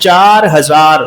4000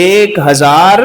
1000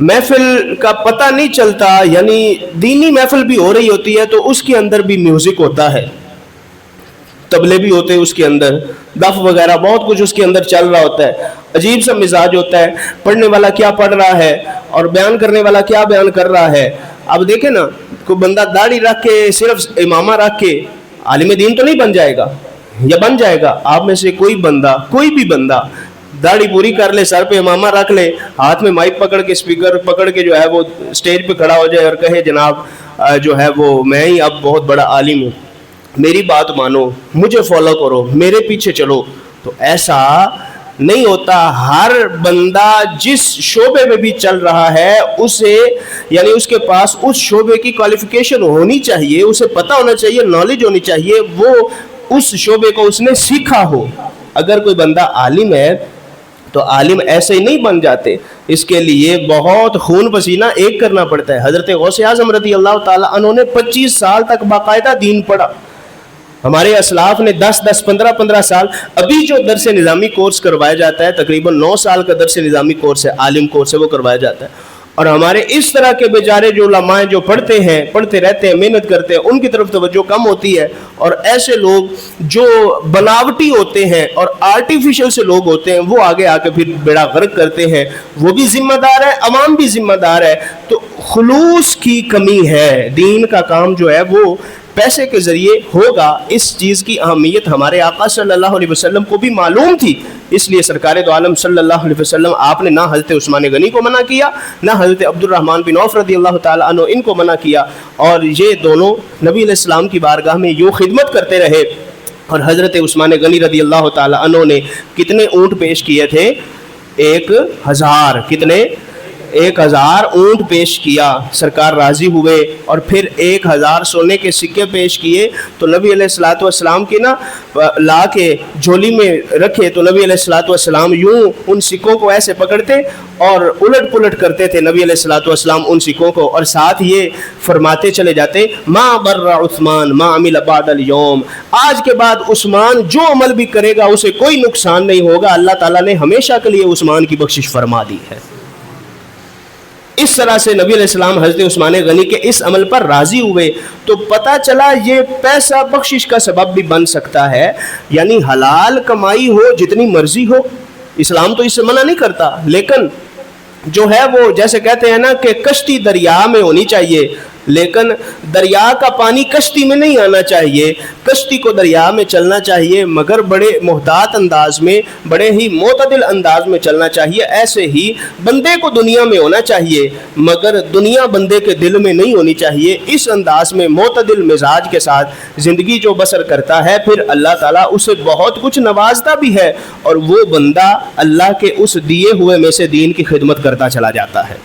محفل کا پتہ نہیں چلتا، یعنی دینی محفل بھی ہو رہی ہوتی ہے تو اس کے اندر بھی میوزک ہوتا ہے، تبلے بھی ہوتے ہیں اس کے اندر، دف وغیرہ بہت کچھ اس کے اندر چل رہا ہوتا ہے، عجیب سا مزاج ہوتا ہے، پڑھنے والا کیا پڑھ رہا ہے اور بیان کرنے والا کیا بیان کر رہا ہے۔ اب دیکھیں نا، کوئی بندہ داڑھی رکھ کے صرف امامہ رکھ کے عالم دین تو نہیں بن جائے گا، یا بن جائے گا؟ آپ میں سے کوئی بندہ، کوئی بھی بندہ داڑھی پوری کر لے، سر پہ امامہ رکھ لے، ہاتھ میں مائک پکڑ کے اسپیکر پکڑ کے جو ہے وہ اسٹیج پہ کھڑا ہو جائے اور کہے جناب جو ہے وہ میں ہی اب بہت بڑا عالم ہوں، میری بات مانو، مجھے فالو کرو، میرے پیچھے چلو، تو ایسا نہیں ہوتا۔ ہر بندہ جس شعبے میں بھی چل رہا ہے اسے، یعنی اس کے پاس اس شعبے کی کوالیفیکیشن ہونی چاہیے، اسے پتہ ہونا چاہیے، نالج ہونی چاہیے، وہ اس شعبے کو اس نے سیکھا ہو۔ اگر کوئی بندہ عالم ہے تو عالم ایسے ہی نہیں بن جاتے، اس کے لیے بہت خون پسینہ ایک کرنا پڑتا ہے۔ حضرت غوث اعظم رضی اللہ تعالیٰ عنہ نے 25 سال تک باقاعدہ دین پڑھا، ہمارے اسلاف نے 10 15 سال۔ ابھی جو درس نظامی کورس کروایا جاتا ہے تقریباً 9 سال کا درس نظامی کورس ہے، عالم کورس ہے، وہ کروایا جاتا ہے۔ اور ہمارے اس طرح کے بیچارے جو علماء جو پڑھتے ہیں، پڑھتے رہتے ہیں، محنت کرتے ہیں، ان کی طرف توجہ کم ہوتی ہے، اور ایسے لوگ جو بناوٹی ہوتے ہیں اور آرٹیفیشل سے لوگ ہوتے ہیں وہ آگے آ کے پھر بیڑا غرق کرتے ہیں۔ وہ بھی ذمہ دار ہے، عوام بھی ذمہ دار ہے۔ تو خلوص کی کمی ہے، دین کا کام جو ہے وہ پیسے کے ذریعے ہوگا۔ اس چیز کی اہمیت ہمارے آقا صلی اللہ علیہ وسلم کو بھی معلوم تھی، اس لیے سرکار دو عالم صلی اللہ علیہ وسلم آپ نے نہ حضرت عثمان غنی کو منع کیا، نہ حضرت عبد الرحمن بن عوف رضی اللہ تعالیٰ عنہ ان کو منع کیا، اور یہ دونوں نبی علیہ السلام کی بارگاہ میں یوں خدمت کرتے رہے۔ اور حضرت عثمان غنی رضی اللہ تعالیٰ عنہ نے کتنے اونٹ پیش کیے تھے؟ 1000۔ کتنے؟ 1000 اونٹ پیش کیا، سرکار راضی ہوئے، اور پھر 1000 سونے کے سکے پیش کیے تو نبی علیہ الصلوۃ والسلام کی نا لا کے جھولی میں رکھے، تو نبی علیہ الصلوۃ والسلام یوں ان سکوں کو ایسے پکڑتے اور الٹ پلٹ کرتے تھے نبی علیہ الصلوۃ والسلام ان سکوں کو، اور ساتھ یہ فرماتے چلے جاتے ما بر عثمان ما عمل بعد اليوم، آج کے بعد عثمان جو عمل بھی کرے گا اسے کوئی نقصان نہیں ہوگا، اللہ تعالیٰ نے ہمیشہ کے لیے عثمان کی بخشش فرما دی ہے۔ اس طرح سے نبی علیہ السلام حضرت عثمان غنی کے اس عمل پر راضی ہوئے، تو پتہ چلا یہ پیسہ بخشش کا سبب بھی بن سکتا ہے، یعنی حلال کمائی ہو جتنی مرضی ہو، اسلام تو اس سے منع نہیں کرتا، لیکن جو ہے وہ جیسے کہتے ہیں نا کہ کشتی دریا میں ہونی چاہیے، لیکن دریا کا پانی کشتی میں نہیں آنا چاہیے، کشتی کو دریا میں چلنا چاہیے، مگر بڑے محتاط انداز میں، بڑے ہی معتدل انداز میں چلنا چاہیے۔ ایسے ہی بندے کو دنیا میں ہونا چاہیے، مگر دنیا بندے کے دل میں نہیں ہونی چاہیے۔ اس انداز میں معتدل مزاج کے ساتھ زندگی جو بسر کرتا ہے، پھر اللہ تعالیٰ اسے بہت کچھ نوازتا بھی ہے، اور وہ بندہ اللہ کے اس دیے ہوئے میں سے دین کی خدمت کرتا چلا جاتا ہے۔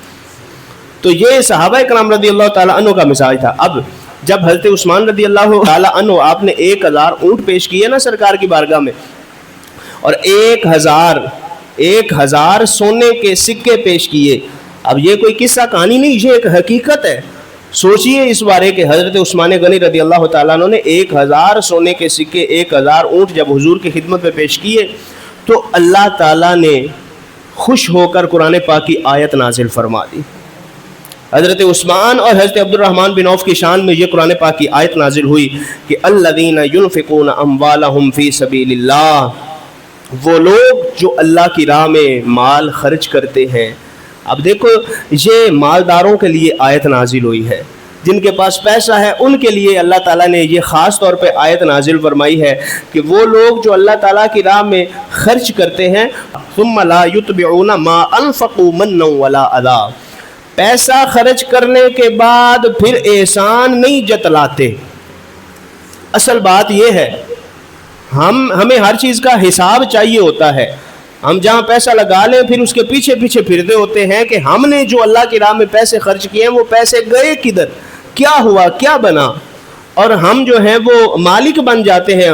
تو یہ صحابہ کرام رضی اللہ تعالیٰ عنہ کا مزاج تھا۔ اب جب حضرت عثمان رضی اللہ تعالیٰ عنہ آپ نے 1000 اونٹ پیش کیے نا سرکار کی بارگاہ میں، اور 1000 سونے کے سکے پیش کیے، اب یہ کوئی قصہ کہانی نہیں، یہ ایک حقیقت ہے۔ سوچئے اس بارے کہ حضرت عثمان غنی رضی اللہ تعالیٰ عنہ نے 1000 سونے کے سکے، 1000 اونٹ جب حضور کی خدمت میں پیش کیے، تو اللہ تعالیٰ نے خوش ہو کر قرآن پاک کی آیت نازل فرما دی۔ حضرت عثمان اور حضرت عبد الرحمن بن عوف کی شان میں یہ قرآن پاک کی آیت نازل ہوئی کہ الذین ينفقون اموالهم فی سبیل اللہ، وہ لوگ جو اللہ کی راہ میں مال خرچ کرتے ہیں۔ اب دیکھو یہ مالداروں کے لیے آیت نازل ہوئی ہے، جن کے پاس پیسہ ہے ان کے لیے اللہ تعالیٰ نے یہ خاص طور پہ آیت نازل فرمائی ہے کہ وہ لوگ جو اللہ تعالیٰ کی راہ میں خرچ کرتے ہیں، ثم لا يتبعون ما انفقوا منا ولا اذى، پیسہ خرچ کرنے کے بعد پھر احسان نہیں جتلاتے۔ اصل بات یہ ہے ہمیں ہر چیز کا حساب چاہیے ہوتا ہے، ہم جہاں پیسہ لگا لیں پھر اس کے پیچھے پیچھے پھرتے ہوتے ہیں کہ ہم نے جو اللہ کی راہ میں پیسے خرچ کیے ہیں وہ پیسے گئے کدھر، کیا ہوا، کیا بنا، اور ہم جو ہیں وہ مالک بن جاتے ہیں۔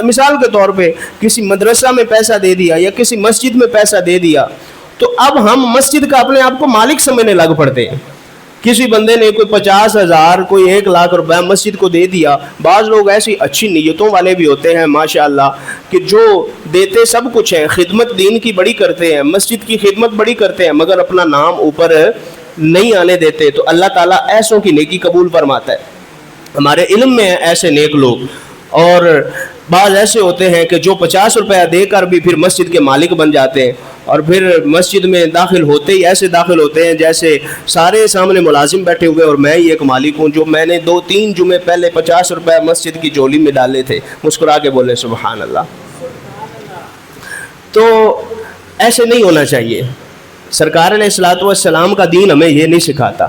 مثال کے طور پہ کسی مدرسہ میں پیسہ دے دیا یا کسی مسجد میں پیسہ دے دیا، تو اب ہم مسجد کا اپنے آپ کو مالک سمجھنے لگ پڑتے ہیں، کسی بندے نے کوئی 50,000 کوئی 1,00,000 روپے مسجد کو دے دیا. بعض لوگ ایسی اچھی نیتوں والے بھی ہوتے ہیں ماشاءاللہ کہ جو دیتے سب کچھ ہیں, خدمت دین کی بڑی کرتے ہیں, مسجد کی خدمت بڑی کرتے ہیں, مگر اپنا نام اوپر نہیں آنے دیتے, تو اللہ تعالیٰ ایسوں کی نیکی قبول فرماتا ہے. ہمارے علم میں ہیں ایسے نیک لوگ. اور بعض ایسے ہوتے ہیں کہ جو 50 روپیہ دے کر بھی پھر مسجد کے مالک بن جاتے ہیں, اور پھر مسجد میں داخل ہوتے ہی ایسے داخل ہوتے ہیں جیسے سارے سامنے ملازم بیٹھے ہوئے اور میں ہی ایک مالک ہوں, جو میں نے 2-3 جمعے پہلے 50 روپے مسجد کی جولی میں ڈالے تھے. مسکرا کے بولے سبحان اللہ. تو ایسے نہیں ہونا چاہیے. سرکار علیہ الصلوۃ والسلام کا دین ہمیں یہ نہیں سکھاتا,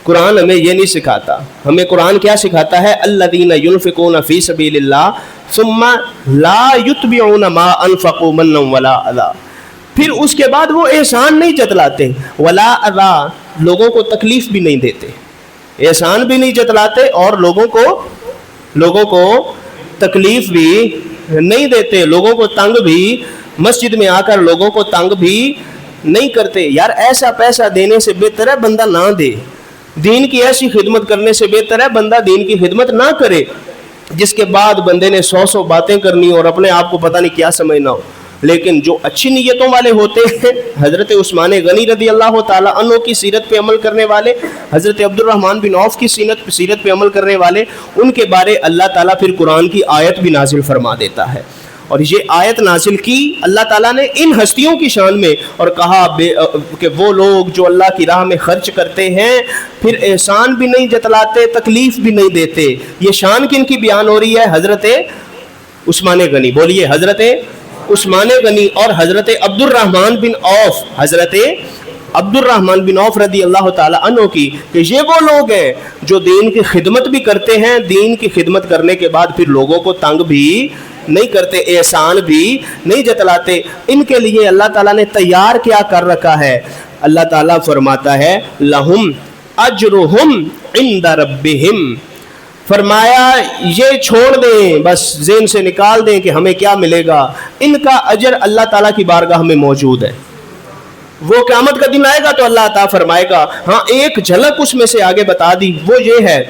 قرآن ہمیں یہ نہیں سکھاتا. ہمیں قرآن کیا سکھاتا ہے؟ الذین ينفقون فی سبیل اللہ ثم لا یتبعون ما انفقوا منا ولا اذى. پھر اس کے بعد وہ احسان نہیں جتلاتے, ولا اذى, لوگوں کو تکلیف بھی نہیں دیتے, احسان بھی نہیں جتلاتے اور لوگوں کو تکلیف بھی نہیں دیتے, لوگوں کو تنگ بھی, مسجد میں آ کر لوگوں کو تنگ بھی نہیں کرتے. یار ایسا پیسہ دینے سے بہتر ہے بندہ نہ دے. دین کی ایسی خدمت کرنے سے بہتر ہے بندہ دین کی خدمت نہ کرے جس کے بعد بندے نے 100 باتیں کرنی اور اپنے آپ کو پتہ نہیں کیا سمجھنا ہو. لیکن جو اچھی نیتوں والے ہوتے ہیں, حضرت عثمان غنی رضی اللہ تعالیٰ عنہ کی سیرت پہ عمل کرنے والے, حضرت عبد الرحمن بن عوف کی سیرت پہ عمل کرنے والے, ان کے بارے اللہ تعالیٰ پھر قرآن کی آیت بھی نازل فرما دیتا ہے. اور یہ آیت نازل کی اللہ تعالیٰ نے ان ہستیوں کی شان میں, اور کہا کہ وہ لوگ جو اللہ کی راہ میں خرچ کرتے ہیں پھر احسان بھی نہیں جتلاتے, تکلیف بھی نہیں دیتے. یہ شان کن کی بیان ہو رہی ہے؟ حضرت عثمان غنی. بولیے حضرت عثمان غنی اور حضرت عبد الرحمن بن عوف, حضرت عبد الرحمن بن عوف رضی اللہ تعالیٰ عنہ کی, کہ یہ وہ لوگ ہیں جو دین کی خدمت بھی کرتے ہیں, دین کی خدمت کرنے کے بعد پھر لوگوں کو تنگ بھی نہیں کرتے, احسان بھی نہیں جتلاتے. ان کے لیے اللہ تعالیٰ نے تیار کیا کر رکھا ہے؟ اللہ تعالیٰ فرماتا ہے لہم اجرہم عند ربہم. فرمایا یہ چھوڑ دیں, بس ذہن سے نکال دیں کہ ہمیں کیا ملے گا. ان کا اجر اللہ تعالیٰ کی بارگاہ میں موجود ہے. وہ قیامت کا دن آئے گا تو اللہ عطا فرمائے گا. ہاں ایک جھلک اس میں سے آگے بتا دی, وہ یہ ہے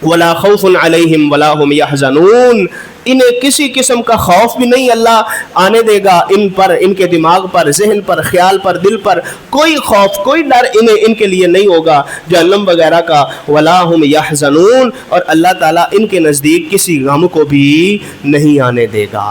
وَلَا خَوْفٌ عَلَيْهِمْ وَلَا هُمْ يَحْزَنُونَ. انہیں کسی قسم کا خوف بھی نہیں اللہ آنے دے گا ان پر, ان کے دماغ پر, ذہن پر, خیال پر, دل پر کوئی خوف, کوئی ڈر ان کے لیے نہیں ہوگا جہنم وغیرہ کا. وَلَا هُمْ يَحْزَنُونَ, اور اللہ تعالیٰ ان کے نزدیک کسی غم کو بھی نہیں آنے دے گا.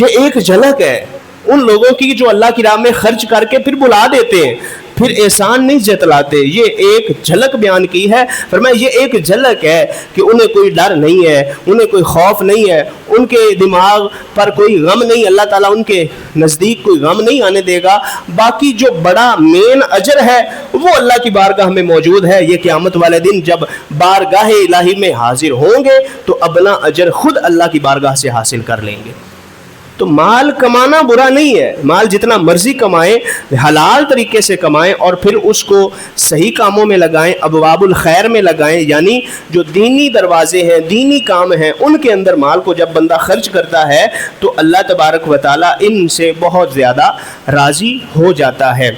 یہ ایک جھلک ہے ان لوگوں کی جو اللہ کی راہ میں خرچ کر کے پھر بلا دیتے ہیں, پھر احسان نہیں جتلاتے. یہ ایک جھلک بیان کی ہے. فرمایا یہ ایک جھلک ہے کہ انہیں کوئی ڈر نہیں ہے, انہیں کوئی خوف نہیں ہے, ان کے دماغ پر کوئی غم نہیں, اللہ تعالیٰ ان کے نزدیک کوئی غم نہیں آنے دے گا. باقی جو بڑا مین اجر ہے وہ اللہ کی بارگاہ میں موجود ہے. یہ قیامت والے دن جب بارگاہ الہی میں حاضر ہوں گے تو اپنا اجر خود اللہ کی بارگاہ سے حاصل کر لیں گے. تو مال کمانا برا نہیں ہے, مال جتنا مرضی کمائیں, حلال طریقے سے کمائیں اور پھر اس کو صحیح کاموں میں لگائیں, ابواب الخیر میں لگائیں. یعنی جو دینی دروازے ہیں, دینی کام ہیں, ان کے اندر مال کو جب بندہ خرچ کرتا ہے تو اللہ تبارک و تعالیٰ ان سے بہت زیادہ راضی ہو جاتا ہے.